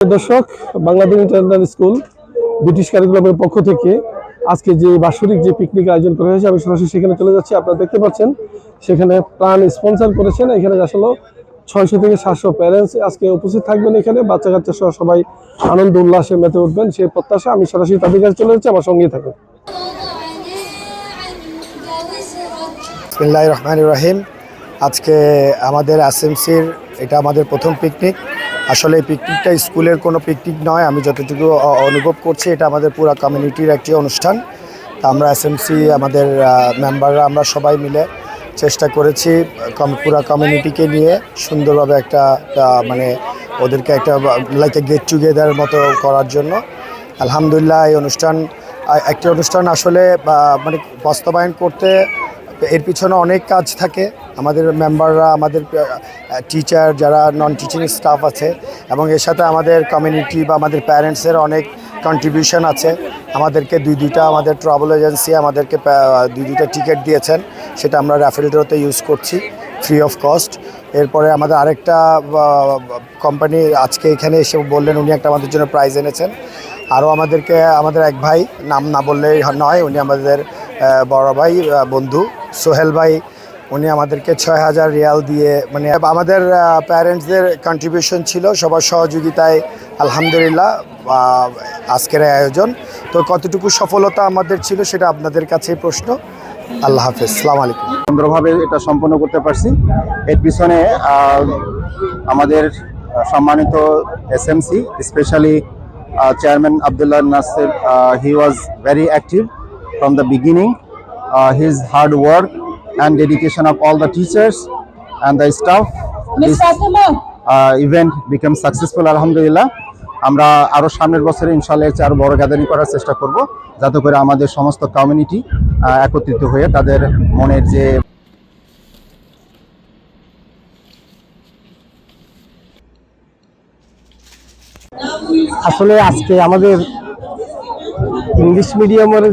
দর্শক, Bangladesh international school British কারিকুলামের পক্ষ থেকে আজকে যে বাৎসরিক যে পিকনিক আয়োজন করা হয়েছে, আমি সরাসরি সেখানে চলে যাচ্ছি। আপনারা দেখতে পাচ্ছেন সেখানে প্রাণ স্পন্সর করেছেন। এখানে আসলে 600 থেকে 700 প্যারেন্টস আজকে উপস্থিত থাকবেন। এখানে বাচ্চা কাচ্চা সহ সবাই আনন্দ উল্লাসে মেতে উঠবেন সেই প্রত্যাশা। আমি সরাসরি তাদের কাছে চলে যাচ্ছি, আমার সঙ্গেই থাকুন। বিসমিল্লাহির রহমানির রহিম। আজকে আমাদের এসএমসির এটা আমাদের প্রথম পিকনিক। আসলে এই পিকনিকটা স্কুলের কোনো পিকনিক নয়, আমি যতটুকু অনুভব করছি এটা আমাদের পুরো কমিউনিটির একটি অনুষ্ঠান। আমরা এসএমসি আমাদের মেম্বাররা আমরা সবাই মিলে চেষ্টা করেছি পুরো কমিউনিটিকে নিয়ে সুন্দরভাবে একটা মানে ওদেরকে একটা লাইক এ গেট টুগেদার মতো করার জন্য। আলহামদুলিল্লাহ এই একটি অনুষ্ঠান আসলে মানে বাস্তবায়ন করতে এর পিছনে অনেক কাজ থাকে। আমাদের মেম্বাররা, আমাদের টিচার, যারা নন টিচিং স্টাফ আছে, এবং এর সাথে আমাদের কমিউনিটি বা আমাদের প্যারেন্টসের অনেক কন্ট্রিবিউশন আছে। আমাদেরকে দুইটা আমাদের ট্রাভেল এজেন্সি আমাদেরকে দুইটা টিকিট দিয়েছেন, সেটা আমরা র্যাফেল ড্রতে ইউজ করছি ফ্রি অফ কস্ট। এরপরে আমাদের আরেকটা কোম্পানি আজকে এখানে এসে বললেন উনি একটা আমাদের জন্য প্রাইজ এনেছেন। আরও আমাদের এক ভাই, নাম না বললেই নয়, উনি আমাদের বড় ভাই বন্ধু সোহেল ভাই, উনি আমাদেরকে 6000 রিয়াল দিয়ে, মানে আমাদের প্যারেন্টসদের কন্ট্রিবিউশন ছিল, সবার সহযোগিতায় আলহামদুলিল্লাহ আজকের আয়োজন। তো কতটুকু সফলতা আমাদের ছিল সেটা আপনাদের কাছেই প্রশ্ন। আল্লাহ হাফেজ, আসসালামু আলাইকুম। সুন্দরভাবে এটা সম্পন্ন করতে পারছি। এর পিছনে আমাদের সম্মানিত SMC, specially chairman Abdullah Nasir, he was very active from the beginning. His hard work and dedication of all the teachers and the staff, this event became successful alhamdulillah. আমরা আরো সামনের বছরে ইনশাআল্লাহ আরো বড় গ্যাদারিং করার চেষ্টা করব, যাতে করে আমাদের সমস্ত কমিউনিটি একত্রিত হয়ে তাদের মনের যে আসলে আজকে আমাদের ইংলিশ মিডিয়ামের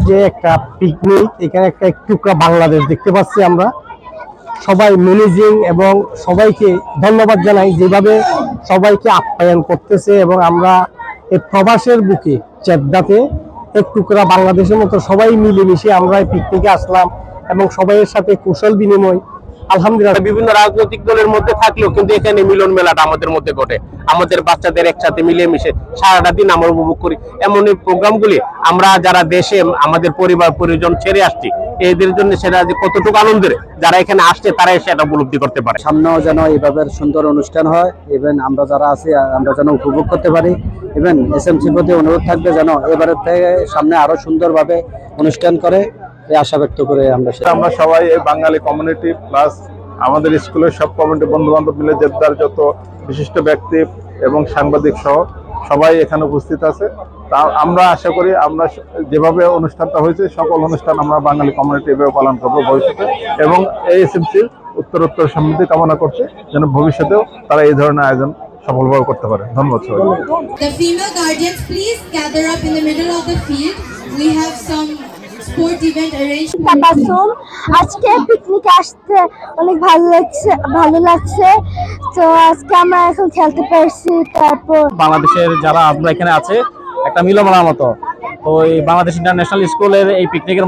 যে একটা পিকনিক, এখানে একটা টুকরা বাংলাদেশ দেখতে পাচ্ছি আমরা সবাই ম্যানেজিং, এবং সবাইকে ধন্যবাদ জানাই যেভাবে সবাইকে আপ্যায়ন করতেছে। এবং আমরা এই প্রবাসের বুকে জেদ্দাতে এক টুকরা বাংলাদেশের মতো সবাই মিলেমিশে আমরা এই পিকনিকে আসলাম, এবং সবাইয়ের সাথে কুশল বিনিময়। আলহামদুলিল্লাহ, বিভিন্ন রাজনৈতিক দলের মধ্যে থাকলেও কিন্তু এখানে মিলন মেলাটা আমাদের মধ্যে ঘটে। আমাদের বাচ্চাদের একসাথে মিলেমিশে সারাটা দিন আমরা উপভোগ করি। এমন এই প্রোগ্রামগুলি আমরা যারা দেশে আমাদের পরিবার পরিজন ছেড়ে আসছি, এদের জন্য সেটা যে কতটুকু আনন্দের, যারা এখানে আসছে তারা এসে এটা উপলব্ধি করতে পারে। সামনেও যেন এইভাবে সুন্দর অনুষ্ঠান হয়, ইভেন আমরা যারা আছি আমরা যেন উপভোগ করতে পারি। ইভেন এসএমসির প্রতি অনুরোধ থাকবে যেন এবারের থেকে সামনে আরো সুন্দরভাবে অনুষ্ঠান করে, এই আশা ব্যক্ত করে আমরা সবাই এই বাঙালি কমিউনিটি প্লাস আমাদের স্কুলের সব কমিউনিটি বন্ধু বান্ধব মিলে জেদ্দার যত বিশিষ্ট ব্যক্তি এবং সাংবাদিক সহ সবাই এখানে উপস্থিত আছে। তা আমরা আশা করি আমরা যেভাবে অনুষ্ঠানটা হয়েছে সকল অনুষ্ঠান আমরা বাঙালি কমিউনিটি এভাবে পালন করবো ভবিষ্যতে, এবং এই এসএমসির উত্তরোত্তর সমৃদ্ধি কামনা করছে যেন ভবিষ্যতেও তারা এই ধরনের আয়োজন সফলভাবে করতে পারে। ধন্যবাদ সবাইকে। The female guardians, please gather up in the middle of the field. We have some sport event arranged. আজকে পিকনিকে আসতে অনেক ভালো লাগছে। তো আজকে আমরা এখন খেলতে পারছি। তারপর বাংলাদেশের যারা আমরা এখানে আছে একটা মিলনের মতো, তো এই বাংলাদেশ ইন্টারন্যাশনাল স্কুলের এই পিকনিকের